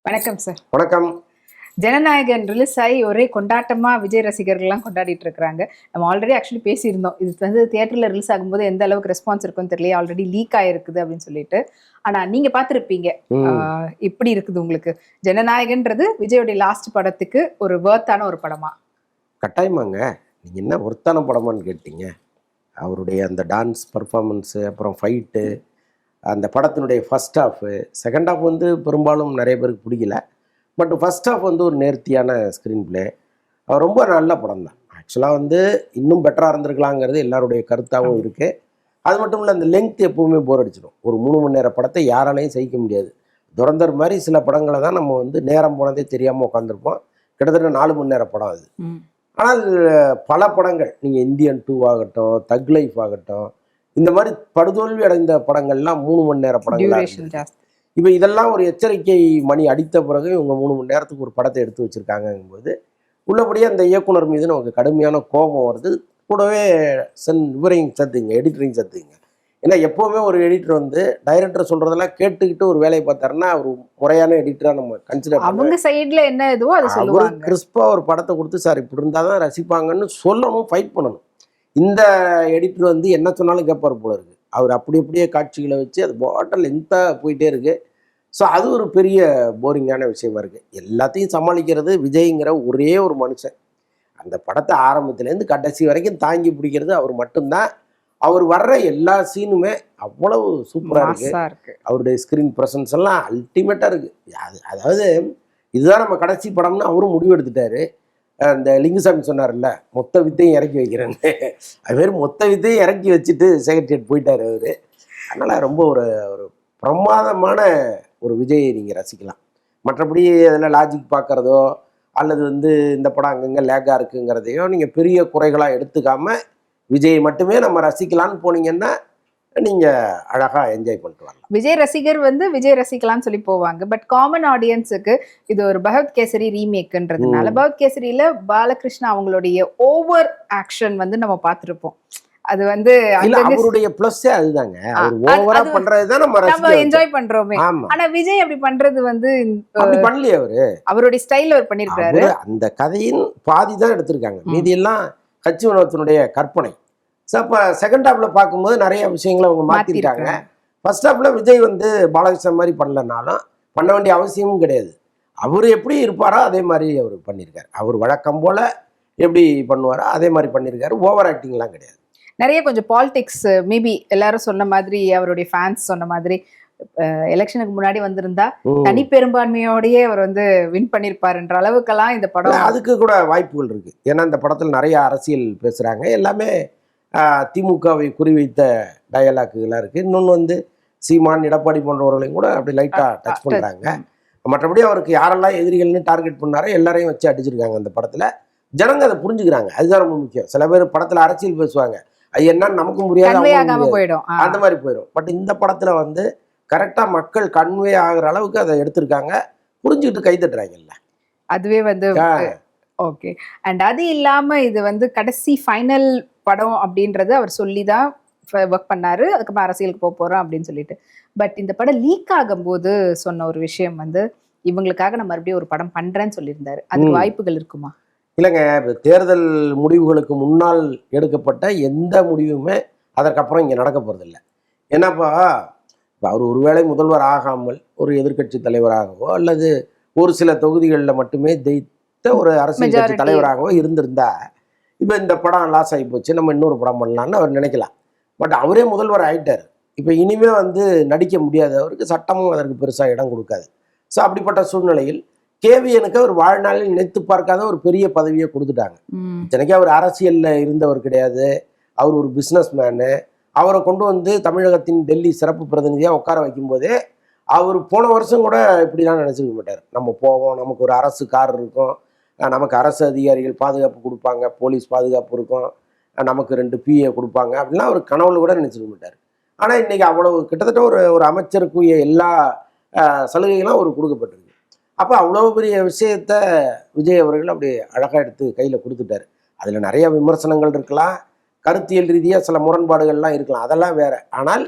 வணக்கம் சார். வணக்கம். ஜனநாயகன் ரிலீஸ் ஆகி ஒரே கொண்டாட்டமா விஜய் ரசிகர்கள்லாம் கொண்டாடிட்டு இருக்காங்க. நம்ம ஆல்ரெடி ஆக்சுவலி பேசியிருந்தோம், இது வந்து தியேட்டர்ல ரிலீஸ் ஆகும்போது எந்த அளவுக்கு ரெஸ்பான்ஸ் இருக்குன்னு தெரியல, ஆல்ரெடி லீக் ஆயிருக்குது அப்படின்னு சொல்லிட்டு. ஆனா நீங்க பார்த்துருப்பீங்க, எப்படி இருக்குது உங்களுக்கு ஜனநாயகன்றது? விஜயோடைய லாஸ்ட் படத்துக்கு ஒரு வர்த்தான ஒரு படமா? கட்டாயமாங்க. நீங்க என்ன ஒர்த்தான படமான்னு கேட்டீங்க. அவருடைய அந்த டான்ஸ் பர்ஃபார்மன்ஸு, அப்புறம் ஃபைட்டு, அந்த படத்தினுடைய ஃபர்ஸ்ட் ஹாஃபு, செகண்ட் ஹாஃப் வந்து பெரும்பாலும் நிறைய பேருக்கு பிடிக்கல. பட் ஃபர்ஸ்ட் ஹாஃப் வந்து ஒரு நேர்த்தியான ஸ்க்ரீன் பிளே. ரொம்ப நல்ல படம் தான். ஆக்சுவலாக வந்து இன்னும் பெட்டராக இருந்திருக்கலாங்கிறது எல்லாருடைய கருத்தாகவும் இருக்குது. அது மட்டும் இல்லை, அந்த லெங்க் எப்போவுமே போர் அடிச்சிடும். ஒரு 3 மணி நேர படத்தை யாராலையும் சகிக்க முடியாது. துரந்தர் மாதிரி சில படங்களை தான் நம்ம வந்து நேரம் போனதே தெரியாமல் உட்காந்துருப்போம். கிட்டத்தட்ட 4 மணி நேர படம் அது. ஆனால் பல படங்கள், நீங்கள் இந்தியன் 2 ஆகட்டும், தக் லைஃப் ஆகட்டும், இந்த மாதிரி படுதோல்வி அடைந்த படங்கள்லாம் 3 மணி நேர படங்கள். இப்போ இதெல்லாம் ஒரு எச்சரிக்கை மணி அடித்த பிறகு இவங்க 3 மணி நேரத்துக்கு ஒரு படத்தை எடுத்து வச்சுருக்காங்கங்கும்போது உள்ளபடியே அந்த இயக்குனர் மீது நமக்கு கடுமையான கோபம் வருது. கூடவே இவரையும் சத்துங்க, எடிட்டரையும் சத்துங்க. ஏன்னா எப்போவுமே ஒரு எடிட்டர் வந்து டைரக்டர் சொல்கிறதெல்லாம் கேட்டுக்கிட்டு ஒரு வேலையை பார்த்தாருன்னா அவர் முறையான எடிட்டராக நம்ம கன்சிடர் அவங்க சைடில் என்ன இதுவோ அதை சொல்லுவாங்க. கிறிஸ்பாக ஒரு படத்தை கொடுத்து சார் இப்படி இருந்தால் தான் ரசிப்பாங்கன்னு சொல்லணும், ஃபைட் பண்ணணும். இந்த எடிட்டர் வந்து என்ன சொன்னாலும் கேட்பார் போல இருக்குது. அவர் அப்படியே காட்சிகளை வச்சு அது பாட்டில் லென்த்தாக போயிட்டே இருக்குது. ஸோ அது ஒரு பெரிய போரிங்கான விஷயமா இருக்குது. எல்லாத்தையும் சமாளிக்கிறது விஜய்ங்கிற ஒரே ஒரு மனுஷன். அந்த படத்தை ஆரம்பத்துலேருந்து கடைசி வரைக்கும் தாங்கி பிடிக்கிறது அவர் மட்டும்தான். அவர் வர்ற எல்லா சீனுமே அவ்வளவு சூப்பராக இருக்குது. அவருடைய ஸ்க்ரீன் ப்ரெசன்ஸ் எல்லாம் அல்டிமேட்டாக இருக்குது. அதாவது இதுதான் நம்ம கடைசி படம்னு அவரும் முடிவெடுத்துட்டாரு. அந்த லிங்குசாமி சொன்னார்ல, மொத்த வித்தையும் இறக்கி வைக்கிறேன்னு, அதுமாரி மொத்த வித்தையும் இறக்கி வச்சுட்டு செக்ரட்டரியேட் போயிட்டார் அவர். அதனால் ரொம்ப ஒரு பிரமாதமான ஒரு விஜயை நீங்கள் ரசிக்கலாம். மற்றபடி அதில் லாஜிக் பார்க்குறதோ அல்லது வந்து இந்த படம் அங்கங்கே லேக்காக இருக்குங்கிறதையோ நீங்கள் பெரிய குறைகளாக எடுத்துக்காமல் விஜயை மட்டுமே நம்ம ரசிக்கலான்னு போனீங்கன்னா நீங்கள் அழகாக என்ஜாய் பண்ணிட்டு வரலாம். விஜய் ரசிகர் வந்து விஜய் ரசிக்கலாம்னு சொல்லி போவாங்க. பட் காமன் ஆடியன்ஸுக்கு இது ஒரு பகவத் கேசரி ரீமேக்குன்றதுனால பகவத் கேசரியில பாலகிருஷ்ணா அவங்களுடைய ஓவர் ஆக்ஷன் வந்து நம்ம பார்த்துருப்போம். அது வந்து அவருடைய பிளஸ் அதுதாங்க. ஓவரா பண்றதுதான் நம்ம என்ஜாய் பண்றோமே. ஆனா விஜய் அப்படி பண்றது வந்து பண்ணலையே. அவருடைய ஸ்டைல் அவர் பண்ணிருக்காரு. அந்த கதையின் பாதி தான் எடுத்திருக்காங்க, மீதி எல்லாம் கட்சி உணவத்தினுடைய கற்பனை. அப்போ செகண்ட் ஹாஃப்ல பார்க்கும்போது நிறைய விஷயங்களை அவங்க மாற்றிருக்காங்க. ஃபர்ஸ்ட் ஹாஃப்ல விஜய் வந்து பாலகிருஷ்ணன் மாதிரி பண்ணலனாலும் பண்ண வேண்டிய அவசியமும் கிடையாது. அவர் எப்படி இருப்பாரோ அதே மாதிரி அவர் பண்ணியிருக்காரு. அவர் வழக்கம் போல எப்படி பண்ணுவாரோ அதே மாதிரி பண்ணியிருக்காரு. ஓவர் ஆக்டிங்லாம் கிடையாது. நிறைய கொஞ்சம் பாலிடிக்ஸ், மேபி எல்லாரும் சொன்ன மாதிரி, அவருடைய ஃபேன்ஸ் சொன்ன மாதிரி எலெக்ஷனுக்கு முன்னாடி வந்திருந்தா தனி பெரும்பான்மையோடயே அவர் வந்து வின் பண்ணியிருப்பாருன்ற அளவுக்கெல்லாம் இந்த படம் அதுக்கு கூட வாய்ப்புகள் இருக்கு. ஏன்னா இந்த படத்தில் நிறைய அரசியல் பேசுறாங்க. எல்லாமே திமுகவை குறிவைத்த டயலாக்குகளாக இருக்குது. இன்னொன்று வந்து சீமான், எடப்பாடி போன்றவர்களையும் கூட அப்படி லைட்டாக டச் பண்ணுறாங்க. மற்றபடி அவருக்கு யாரெல்லாம் எதிரிகள்னு டார்கெட் பண்ணாரோ எல்லாரையும் வச்சு அடிச்சிருக்காங்க அந்த படத்தில். ஜனங்க அதை புரிஞ்சுக்கிறாங்க, அதுதான் ரொம்ப முக்கியம். சில பேர் படத்தில் அரசியல் பேசுவாங்க, அது என்னன்னு நமக்கு முடியாது, அந்த மாதிரி போயிடும். பட் இந்த படத்தில் வந்து கரெக்டாக மக்கள் கன்வே ஆகிற அளவுக்கு அதை எடுத்திருக்காங்க, புரிஞ்சுக்கிட்டு கை தட்டுறாங்கல்ல, அதுவே வந்து ஓகே. அண்ட் அது இல்லாமல் இது வந்து கடைசி ஃபைனல் படம் அப்படின்றது அவர் சொல்லி தான் ஒர்க் பண்ணாரு. அதுக்கப்புறம் அரசியலுக்கு போகிறோம் அப்படின்னு சொல்லிட்டு. பட் இந்த படம் லீக் ஆகும்போது சொன்ன ஒரு விஷயம் வந்து இவங்களுக்காக நான் மறுபடியும் ஒரு படம் பண்ணுறேன்னு சொல்லியிருந்தாரு. அதுக்கு வாய்ப்புகள் இருக்குமா? இல்லைங்க, தேர்தல் முடிவுகளுக்கு முன்னால் எடுக்கப்பட்ட எந்த முடிவுமே அதற்கப்புறம் இங்கே நடக்க போகிறதில்ல. ஏன்னாப்பா அவர் ஒருவேளை முதல்வர் ஆகாமல் ஒரு எதிர்கட்சி தலைவராகவோ அல்லது ஒரு சில தொகுதிகளில் மட்டுமே ஒரு அரசியல் கட்சி தலைவராகவோ இருந்திருந்தா இப்போ இந்த படம் லாஸ் ஆகி போச்சு, நம்ம இன்னொரு படம் பண்ணலான்னு அவர் நினைக்கலாம். பட் அவரே முதல்வர் ஆகிட்டார். இப்போ இனிமே வந்து நடிக்க முடியாதவருக்கு சட்டமும் அதற்கு பெருசாக இடம் கொடுக்காது. ஸோ அப்படிப்பட்ட சூழ்நிலையில் கேவியனுக்கு அவர் வாழ்நாளில் நினைத்து பார்க்காத ஒரு பெரிய பதவியை கொடுத்துட்டாங்க. இத்தனைக்கு அவர் அரசியலில் இருந்தவர் கிடையாது, அவர் ஒரு பிஸ்னஸ் மேனு. அவரை கொண்டு வந்து தமிழகத்தின் டெல்லி சிறப்பு பிரதிநிதியாக உட்கார வைக்கும்போதே அவர் போன வருஷம் கூட இப்படிலாம் நினச்சிருக்க மாட்டார். நம்ம போவோம், நமக்கு ஒரு அரசு கார் இருக்கும், நமக்கு அரசு அதிகாரிகள் பாதுகாப்பு கொடுப்பாங்க, போலீஸ் பாதுகாப்பு இருக்கும், நமக்கு 2 PA கொடுப்பாங்க அப்படின்லாம் அவர் கனவுல கூட நினச்சிருக்க மாட்டார். ஆனால் இன்றைக்கி அவ்வளவு கிட்டத்தட்ட ஒரு அமைச்சருக்குரிய எல்லா சலுகைகள்லாம் ஒரு கொடுக்கப்பட்டிருக்கு. அப்போ அவ்வளோ பெரிய விஷயத்த விஜய் அவர்கள் அப்படி அழகாக எடுத்து கையில் கொடுத்துட்டாரு. அதில் நிறைய விமர்சனங்கள் இருக்கலாம், கருத்தியல் ரீதியாக சில முரண்பாடுகள்லாம் இருக்கலாம், அதெல்லாம் வேற. ஆனால்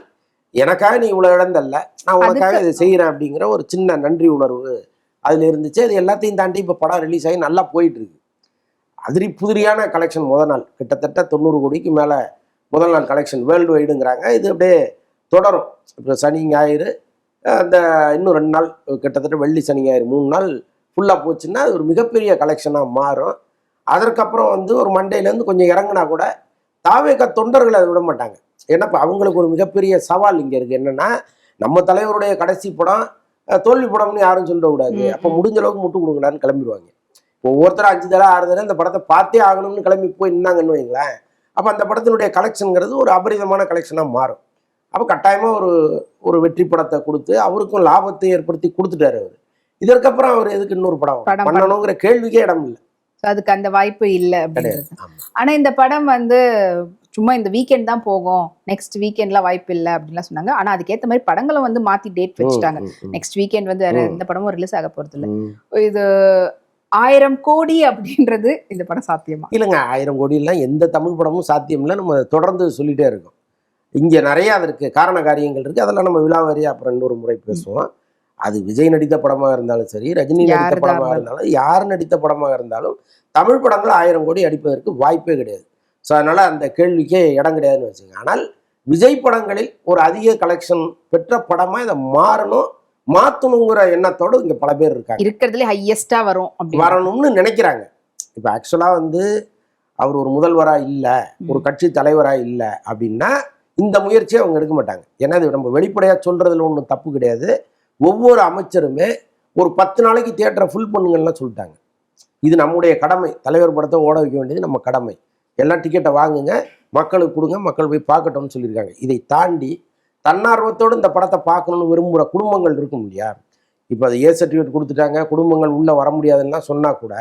எனக்காக நீ இவ்வளோ இழந்தல்ல, நான் உனக்காக இதை செய்கிறேன் அப்படிங்கிற ஒரு சின்ன நன்றி உணர்வு அதில் இருந்துச்சு. அது எல்லாத்தையும் தாண்டி இப்போ படம் ரிலீஸ் ஆகி நல்லா போயிட்டு இருக்கு. அதிரி புதிரியான கலெக்ஷன் முதல் நாள் கிட்டத்தட்ட 90 கோடிக்கு மேலே முதல் நாள் கலெக்ஷன் வேர்ல்டு வைடுங்கிறாங்க. இது அப்படியே தொடரும். இப்போ சனி ஞாயிறு அந்த இன்னும் 2 நாள் கிட்டத்தட்ட வெள்ளி சனி ஞாயிறு 3 நாள் ஃபுல்லாக போச்சுன்னா அது ஒரு மிகப்பெரிய கலெக்ஷனாக மாறும். அதற்கப்புறம் வந்து ஒரு மண்டேலேருந்து கொஞ்சம் இறங்குனா கூட தாவேக தொண்டர்களை அதை விட மாட்டாங்க. ஏன்னா இப்போ அவங்களுக்கு ஒரு மிகப்பெரிய சவால் இங்கே இருக்குது. என்னென்னா நம்ம தலைவருடைய கடைசி படம் தோல்வி படம்னு யாரும் சொல்லக்கூடாது. அப்போ முடிஞ்ச அளவுக்கு முட்டு கொடுங்கடான்னு கிளம்பிடுவாங்க. ஒவ்வொருத்தரும் 5 தடவை 6 தடவை இந்த படத்தை பார்த்தே ஆகணும்னு கிளம்பி போய் நின்னாங்கன்னு வைங்களேன். அப்போ அந்த படத்தினுடைய கலெக்ஷனுங்கிறது ஒரு அபரிதமான கலெக்ஷனாக மாறும். அப்போ கட்டாயமாக ஒரு வெற்றி படத்தை கொடுத்து அவருக்கும் லாபத்தை ஏற்படுத்தி கொடுத்துட்டாரு அவர். இதற்கப்புறம் அவர் எதுக்கு இன்னொரு படம் பண்ணணுங்கிற கேள்விக்கே இடம் இல்லை. அதுக்கு அந்த வாய்ப்பு இல்லை அப்படின்றது. ஆனா இந்த படம் வந்து சும்மா இந்த வீக்கெண்ட் தான் போகும், நெக்ஸ்ட் வீக்கெண்ட்லாம் வாய்ப்பு இல்லை அப்படின்லாம் சொன்னாங்க. ஆனா அதுக்கேற்ற மாதிரி படங்களும் வந்து மாத்தி டேட் வச்சுட்டாங்க. நெக்ஸ்ட் வீக்கெண்ட் வந்து வேற எந்த படமும் ரிலீஸ் ஆக போறது இல்லை. இது 1000 கோடி அப்படின்றது இந்த படம் சாத்தியமா? இல்லைங்க, 1000 கோடியெல்லாம் எந்த தமிழ் படமும் சாத்தியம் இல்லை. நம்ம தொடர்ந்து சொல்லிட்டே இருக்கோம். இங்கே நிறைய அதற்கு காரண காரியங்கள் இருக்குது. அதெல்லாம் நம்ம விழாவாரியாக அப்புறம் இன்னொரு முறை பேசுவோம். அது விஜய் நடித்த படமாக இருந்தாலும் சரி, ரஜினி நடித்த படமாக இருந்தாலும், யார் நடித்த படமாக இருந்தாலும் தமிழ் படங்கள் 1000 கோடி அடிப்பதற்கு வாய்ப்பே கிடையாது. ஸோ அதனால் அந்த கேள்விக்கே இடம் கிடையாதுன்னு வச்சுங்க. ஆனால் விஜய் படங்களில் ஒரு அதிக கலெக்ஷன் பெற்ற படமாக இதை மாற்றணுங்கிற எண்ணத்தோடு இங்கே பல பேர் இருக்காங்க. இருக்கிறதுலே ஹையஸ்டாக வரணும்னு நினைக்கிறாங்க. இப்போ ஆக்சுவலாக வந்து அவர் ஒரு முதல்வராக இல்லை, ஒரு கட்சி தலைவராக இல்லை அப்படின்னா இந்த முயற்சியை அவங்க எடுக்க மாட்டாங்க. ஏன்னா இது நம்ம வெளிப்படையாக சொல்கிறதுல ஒன்றும் தப்பு கிடையாது. ஒவ்வொரு அமைச்சருமே ஒரு 10 நாளைக்கு தியேட்டரை ஃபுல் பண்ணுங்கள்லாம் சொல்லிட்டாங்க. இது நம்முடைய கடமை. தலைவர் படத்தை ஓட வைக்க வேண்டியது நம்ம கடமை. எல்லாம் டிக்கெட்டை வாங்குங்க, மக்களுக்கு கொடுங்க, மக்கள் போய் பார்க்கட்டும்னு சொல்லியிருக்காங்க. இதை தாண்டி தன்னார்வத்தோடு இந்த படத்தை பார்க்கணுன்னு விரும்புகிற குடும்பங்கள் இருக்கும் இல்லையா? இப்போ அதை சர்டிஃபிகேட் கொடுத்துட்டாங்க, குடும்பங்கள் உள்ளே வர முடியாதுன்னா சொன்னால் கூட,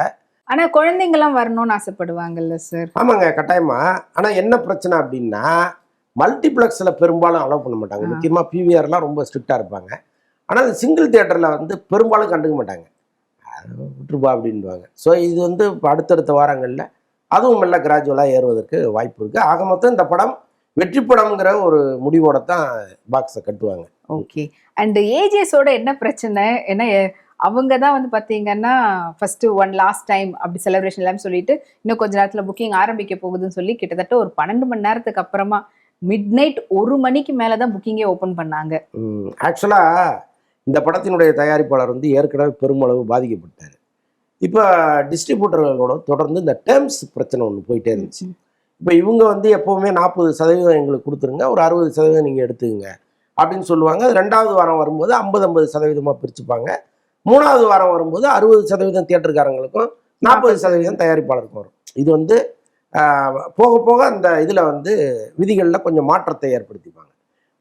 ஆனால் குழந்தைங்கள்லாம் வரணும்னு ஆசைப்படுவாங்கல்ல சார்? ஆமாங்க, கட்டாயமாக. ஆனால் என்ன பிரச்சனை அப்படின்னா மல்டிப்ளெக்ஸில் பெரும்பாலும் அலோவ் பண்ண மாட்டாங்க. முக்கியமாக பிவிஆர்லாம் ரொம்ப ஸ்ட்ரிக்டாக இருப்பாங்க. ஆனால் அந்த சிங்கிள் தியேட்டரில் வந்து பெரும்பாலும் கண்டுக்க மாட்டாங்க, விட்டுருப்பா அப்படின்வாங்க. ஸோ இது வந்து இப்போ அடுத்தடுத்த வாரங்களில் அதுவும் மெல்ல கிராஜுவலாக ஏறுவதற்கு வாய்ப்பு இருக்குது. ஆக மொத்தம் இந்த படம் வெற்றி படம்ங்கிற ஒரு முடிவோட தான் பாக்ஸை கட்டுவாங்க. ஓகே. அண்ட் ஏஜிஎஸோட என்ன பிரச்சனை? ஏன்னா அவங்க தான் வந்து பார்த்தீங்கன்னா ஃபர்ஸ்ட் லாஸ்ட் டைம் அப்படி செலிப்ரேஷன் எல்லாமே சொல்லிட்டு இன்னும் கொஞ்ச நேரத்தில் புக்கிங் ஆரம்பிக்க போகுதுன்னு சொல்லி கிட்டத்தட்ட ஒரு 12 மணி நேரத்துக்கு அப்புறமா மிட்நைட் 1 மணிக்கு மேலே தான் புக்கிங்கே ஓப்பன் பண்ணாங்க. ஆக்சுவலாக இந்த படத்தினுடைய தயாரிப்பாளர் வந்து ஏற்கனவே பெருமளவு பாதிக்கப்பட்டார். இப்போ டிஸ்ட்ரிபியூட்டர்களோட தொடர்ந்து இந்த டேர்ம்ஸ் பிரச்சனை ஒன்று போயிட்டே இருந்துச்சு. இப்போ இவங்க வந்து எப்போவுமே 40% எங்களுக்கு கொடுத்துருங்க, ஒரு 60% நீங்கள் எடுத்துக்கங்க அப்படின்னு சொல்லுவாங்க. அது 2வது வாரம் வரும்போது 50-50% பிரிச்சுப்பாங்க. 3வது வாரம் வரும்போது 60% தியேட்டருக்காரங்களுக்கும் 40% தயாரிப்பாளருக்கும் வரும். இது வந்து போக போக அந்த இதில் வந்து விதிகளில் கொஞ்சம் மாற்றத்தை ஏற்படுத்திப்பாங்க.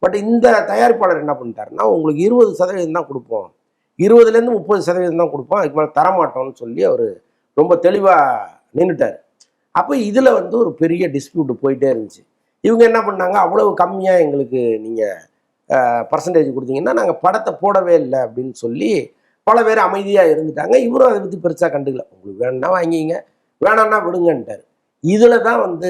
பட் இந்த தயாரிப்பாளர் என்ன பண்ணிட்டாருன்னா, உங்களுக்கு 20% தான் கொடுப்போம், 20லேருந்து 30% தான் கொடுப்போம், அதுக்கு மேலே தரமாட்டோம்னு சொல்லி அவர் ரொம்ப தெளிவாக நின்றுட்டார். அப்போ இதில் வந்து ஒரு பெரிய டிஸ்பியூட் போயிட்டே இருந்துச்சு. இவங்க என்ன பண்ணாங்க, அவ்வளவு கம்மியாக எங்களுக்கு நீங்கள் பர்சன்டேஜ் கொடுத்தீங்கன்னா நாங்கள் படத்தை போடவே இல்லை அப்படின்னு சொல்லி பல பேர் அமைதியாக இருந்துட்டாங்க. இவரும் அதை பற்றி பெருசாக கண்டுக்கல. உங்களுக்கு வேணும்னா வாங்கிங்க, வேணான்னா விடுங்கன்ட்டார். இதில் தான் வந்து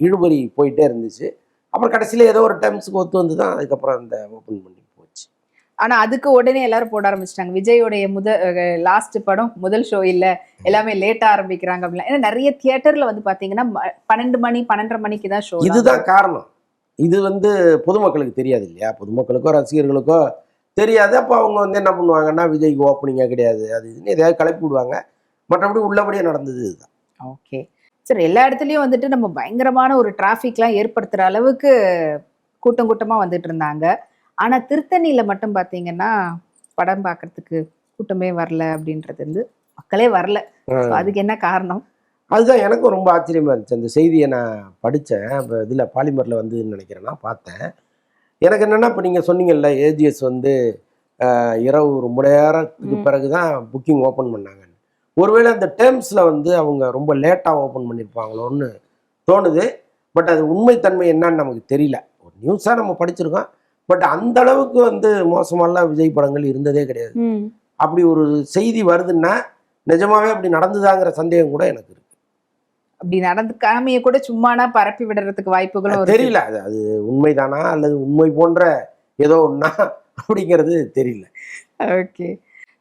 இழுபறி போயிட்டே இருந்துச்சு. அப்புறம் கடைசியில் ஏதோ ஒரு டைம்ஸுக்கு ஒத்து வந்து தான் அதுக்கப்புறம் அந்த ஓப்பன் பண்ணி போச்சு. ஆனால் அதுக்கு உடனே எல்லாரும் போட ஆரம்பிச்சிட்டாங்க. விஜயோடைய லாஸ்ட் படம் முதல் ஷோ இல்லை, எல்லாமே லேட்டாக ஆரம்பிக்கிறாங்க அப்படின்னா. ஏன்னா நிறைய தியேட்டரில் வந்து பார்த்தீங்கன்னா 12 மணி 12:30 மணிக்கு தான் ஷோ. இதுதான் காரணம். இது வந்து பொதுமக்களுக்கு தெரியாது இல்லையா? பொதுமக்களுக்கோ ரசிகர்களுக்கோ தெரியாது. அப்போ அவங்க வந்து என்ன பண்ணுவாங்கன்னா, விஜய்க்கு ஓப்பனிங்காக கிடையாது, அது இதுன்னு எதையாவது கிளப்பி விடுவாங்க. மற்றபடி உள்ளபடியே நடந்தது இதுதான். Okay sir. எல்லா இடத்துலையும் வந்துட்டு நம்ம பயங்கரமான ஒரு டிராஃபிக்லாம் ஏற்படுத்துகிற அளவுக்கு கூட்டம் கூட்டமாக வந்துட்டு இருந்தாங்க. ஆனால் திருத்தணியில் மட்டும் பார்த்தீங்கன்னா படம் பார்க்கறதுக்கு கூட்டமே வரல அப்படின்றது வந்து மக்களே வரல. அதுக்கு என்ன காரணம்? அதுதான் எனக்கும் ரொம்ப ஆச்சரியமாக இருந்துச்சு. அந்த செய்தியை நான் படித்தேன். இப்போ இதில் பாலிமரில் வந்துன்னு நினைக்கிறேன், நான் பார்த்தேன். எனக்கு என்னென்னா, இப்போ நீங்கள் சொன்னீங்கல்ல ஏஜிஎஸ் வந்து இரவு ஒரு 3 நேரத்துக்கு பிறகு தான் புக்கிங் ஓப்பன் பண்ணாங்க. ஒருவேளை அந்த டேர்ம்ஸில் வந்து அவங்க ரொம்ப லேட்டாக ஓப்பன் பண்ணியிருப்பாங்களோன்னு தோணுது. பட் அது உண்மைத்தன்மை என்னன்னு நமக்கு தெரியல. ஒரு நியூஸாக நம்ம படிச்சிருக்கோம். பட் அந்த அளவுக்கு வந்து மோசமாலாம் விஜய் படங்கள் இருந்ததே கிடையாது. அப்படி ஒரு செய்தி வருதுன்னா நிஜமாவே அப்படி நடந்துதாங்கிற சந்தேகம் கூட எனக்கு இருக்கு. அப்படி நடந்துக்காமைய கூட சும்மானா பரப்பி விடுறதுக்கு வாய்ப்புகளும் இருக்கு. தெரியல அது அது உண்மைதானா அல்லது உண்மை போன்ற ஏதோ ஒண்ணா அப்படிங்கிறது தெரியல. ஓகே.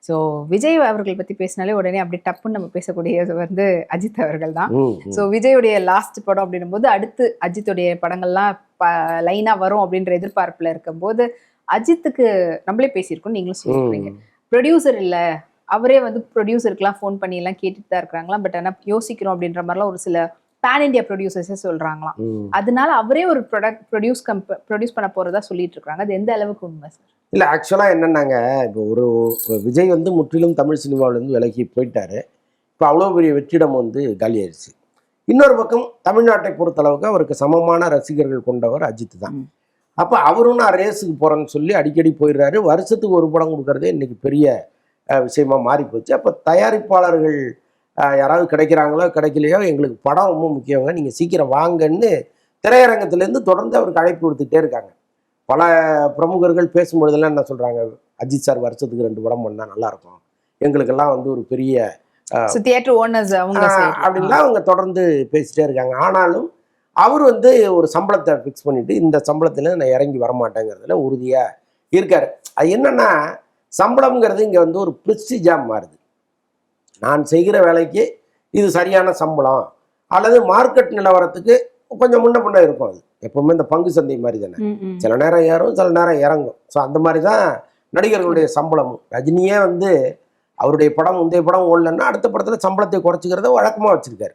ஸோ விஜய் அவர்கள் பத்தி பேசினாலே உடனே அப்படி டப்புன்னு நம்ம பேசக்கூடியது வந்து அஜித் அவர்கள் தான். ஸோ விஜயுடைய லாஸ்ட் படம் அப்படின்னும் போது அடுத்து அஜித்துடைய படங்கள்லாம் லைனா வரும் அப்படின்ற எதிர்பார்ப்புல இருக்கும்போது அஜித்துக்கு நம்மளே பேசியிருக்கோம், நீங்களும் சொல்லிருக்கீங்க ப்ரொடியூசர் இல்ல, அவரே வந்து ப்ரொடியூசருக்குலாம் ஃபோன் பண்ணி எல்லாம் கேட்டுட்டு தான் இருக்கிறாங்களாம். பட் ஆனால் யோசிக்கிறோம் அப்படின்ற மாதிரிலாம் ஒரு சில பேன் இண்டியா ப்ரொடியூசர்ஸே சொல்றாங்களாம். அதனால அவரே ஒரு ப்ரொடியூஸ் பண்ண போறதா சொல்லிட்டு இருக்காங்க. அது எந்த அளவுக்கு உண்மை சார்? இல்லை, ஆக்சுவலாக என்னன்னாங்க, இப்போ ஒரு விஜய் வந்து முற்றிலும் தமிழ் சினிமாவிலேருந்து விலகி போயிட்டாரு. இப்போ அவ்வளோ பெரிய வெற்றிடம் வந்து காலியாயிருச்சு. இன்னொரு பக்கம் தமிழ்நாட்டை பொறுத்தளவுக்கு அவருக்கு சமமான ரசிகர்கள் கொண்டவர் அஜித் தான். அப்போ அவரும் நான் ரேஸுக்கு போகிறேன்னு சொல்லி அடிக்கடி போயிடுறாரு. வருஷத்துக்கு ஒரு படம் கொடுக்கறதே இன்னைக்கு பெரிய விஷயமா மாறி போச்சு. அப்போ தயாரிப்பாளர்கள் யாராவது கிடைக்கிறாங்களோ கிடைக்கலையோ, எங்களுக்கு படம் ரொம்ப முக்கியங்க, நீங்கள் சீக்கிரம் வாங்கன்னு திரையரங்கத்திலேருந்து தொடர்ந்து அவருக்கு அழைப்பு கொடுத்துட்டே இருக்காங்க. பல பிரமுகர்கள் பேசும்பொழுதெல்லாம் என்ன சொல்கிறாங்க, அஜித் சார் வருஷத்துக்கு 2 படம் பண்ணால் நல்லாயிருக்கும், எங்களுக்கெல்லாம் வந்து ஒரு பெரிய தியேட்டர் ஓனர்ஸ் அப்படின்லாம் அவங்க தொடர்ந்து பேசிட்டே இருக்காங்க. ஆனாலும் அவர் வந்து ஒரு சம்பளத்தை ஃபிக்ஸ் பண்ணிட்டு இந்த சம்பளத்தில் நான் இறங்கி வரமாட்டேங்கிறதுல உறுதியாக இருக்கார். அது என்னன்னா, சம்பளம்ங்கிறது இங்கே வந்து ஒரு ப்ரெஸ்டிஜாக மாறுது. நான் செய்கிற வேலைக்கு இது சரியான சம்பளம் அல்லது மார்க்கெட் நிலவரத்துக்கு கொஞ்சம் முன்ன பின்ன இருக்கும். அது எப்பவுமே இந்த பங்கு சந்தை மாதிரி தானே, சில நேரம் ஏறும் சில நேரம் இறங்கும். ஸோ அந்த மாதிரி தான் நடிகர்களுடைய சம்பளமும். ரஜினியே வந்து அவருடைய படம் முந்தைய படம் ஓடலன்னா அடுத்த படத்தில் சம்பளத்தை குறைச்சிக்கிறத வழக்கமாக வச்சிருக்காரு.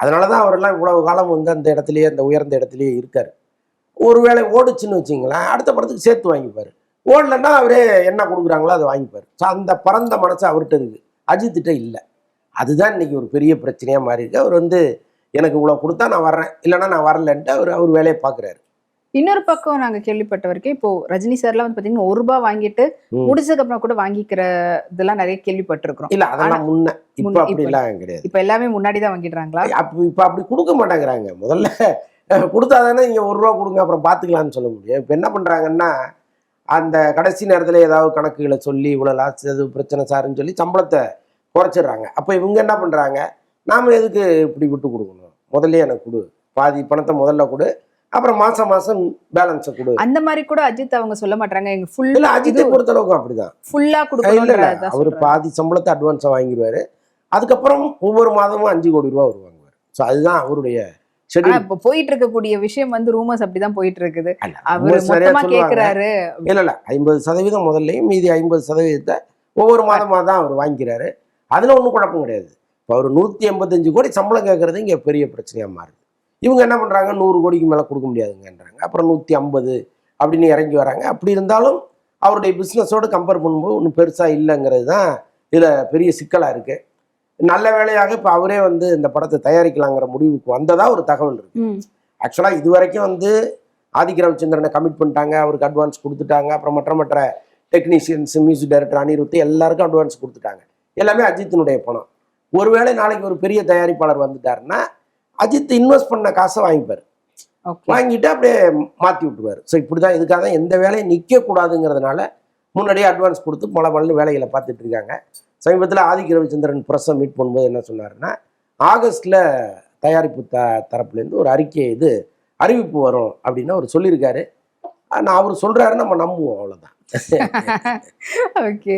அதனால தான் அவரெல்லாம் இவ்வளவு காலம் வந்து அந்த இடத்துலயே, அந்த உயர்ந்த இடத்துலயே இருக்காரு. ஒருவேளை ஓடுச்சுன்னு வச்சிங்களேன், அடுத்த படத்துக்கு சேர்த்து வாங்கிப்பார். ஓடலன்னா அவரே என்ன கொடுக்குறாங்களோ அதை வாங்கிப்பார். ஸோ அந்த பரந்த மனசு அவர்கிட்ட இருக்குது, அஜித்திட்ட இல்லை. அதுதான் இன்னைக்கு ஒரு பெரிய பிரச்சனையாக மாறி இருக்கு. அவர் வந்து எனக்கு இவ்வளோ கொடுத்தா நான் வர்றேன், இல்லைன்னா நான் வரலன்ட்டு அவர் வேலையை பார்க்குறாரு. இன்னொரு பக்கம் நாங்க கேள்விப்பட்ட வரைக்கும் இப்போ ரஜினி சார்லாம் வந்து பாத்தீங்கன்னா ₹1 வாங்கிட்டு முடிச்சதுக்கு அப்புறம் கூட வாங்கிக்கிற இதெல்லாம் நிறைய கேள்விப்பட்டிருக்கிறோம். இல்ல அதெல்லாம் முன்ன, இப்ப அப்படி எல்லாம் கிடையாது. இப்ப எல்லாமே முன்னாடி தான் வாங்கிடுறாங்களா? இப்ப அப்படி கொடுக்க மாட்டேங்கிறாங்க. முதல்ல கொடுத்தாதானே இங்க ₹1 கொடுங்க அப்புறம் பாத்துக்கலாம்னு சொல்ல முடியும். இப்ப என்ன பண்றாங்கன்னா, அந்த கடைசி நேரத்துல ஏதாவது கணக்குகளை சொல்லி இவ்வளவு லாஸ் அது பிரச்சனை சாருன்னு சொல்லி சம்பளத்தை குறைச்சிடுறாங்க. அப்ப இவங்க என்ன பண்றாங்க, நாம எதுக்கு இப்படி விட்டு கொடுக்கணும், முதல்ல எனக்கு கொடு, பாதி பணத்தை முதல்ல கொடு, அப்புறம் மாசம் மாசம் பேலன்ஸை கொடு. அந்த மாதிரி கூட அஜித் அவங்க சொல்ல மாட்டாங்க. எங்க ஃபுல்லா அஜித்தை பொறுத்தளவுக்கு அப்படிதான் ஃபுல்லா கொடுக்கணும். அவர் பாதி சம்பளத்தை அட்வான்ஸா வாங்கிடுவாரு. அதுக்கப்புறம் ஒவ்வொரு மாதமும் ₹5 கோடி வாங்குவார். ஸோ அதுதான் அவருடைய ஷெட்யூல். இப்போ போயிட்டு இருக்கக்கூடிய விஷயம் வந்து ரூமர்ஸ் அப்படிதான் போயிட்டு இருக்குது. அவர் மொத்தமா கேக்குறாரு. இல்ல 50% முதல்லையும் மீதி 50% ஒவ்வொரு மாதமா தான் அவர் வாங்கிக்கிறாரு. அதுல ஒன்றும் குழப்பம் கிடையாது. இப்போ அவர் 185 கோடி சம்பளம் கேட்கறது இங்க பெரிய பிரச்சனையா மாறுது. இவங்க என்ன பண்ணுறாங்க, 100 கோடிக்கு மேலே கொடுக்க முடியாதுங்கன்றாங்க. அப்புறம் 150 அப்படின்னு இறங்கி வராங்க. அப்படி இருந்தாலும் அவருடைய பிஸ்னஸோடு கம்பேர் பண்ணும்போது ஒன்றும் பெருசாக இல்லைங்கிறது தான் இதில் பெரிய சிக்கலாக இருக்குது. நல்ல வேலையாக இப்போ அவரே வந்து இந்த படத்தை தயாரிக்கலாங்கிற முடிவுக்கு வந்ததா ஒரு தகவல் இருக்குது. ஆக்சுவலாக இது வரைக்கும் வந்து ஆதிக் ரவிச்சந்திரனை கமிட் பண்ணிட்டாங்க, அவருக்கு அட்வான்ஸ் கொடுத்துட்டாங்க. அப்புறம் மற்ற டெக்னீஷியன்ஸ், மியூசிக் டைரக்டர் அனிருத் எல்லாருக்கும் அட்வான்ஸ் கொடுத்துட்டாங்க. எல்லாமே அஜித்தினுடைய பணம். ஒருவேளை நாளைக்கு ஒரு பெரிய தயாரிப்பாளர் வந்துட்டாருன்னா அஜித் இன்வெஸ்ட் பண்ண காசை வாங்கிப்பார், வாங்கிட்டு அப்படியே மாற்றி விட்டுருவார். ஸோ இப்படி தான், இதுக்காக தான் எந்த வேலையும் நிற்கக்கூடாதுங்கிறதுனால முன்னாடியே அட்வான்ஸ் கொடுத்து மொழ வேலைகளை பார்த்துட்டு இருக்காங்க. சமீபத்தில் ஆதிக் ரவிச்சந்திரன் ப்ரெஸ்ஸை மீட் பண்ணும்போது என்ன சொன்னாருன்னா, ஆகஸ்டில் தயாரிப்பு தரப்புலேருந்து ஒரு அறிவிப்பு வரும் அப்படின்னு அவர் சொல்லியிருக்காரு. நான் அவர் சொல்கிறாரு, நம்ம நம்புவோம், அவ்வளோதான். ஓகே.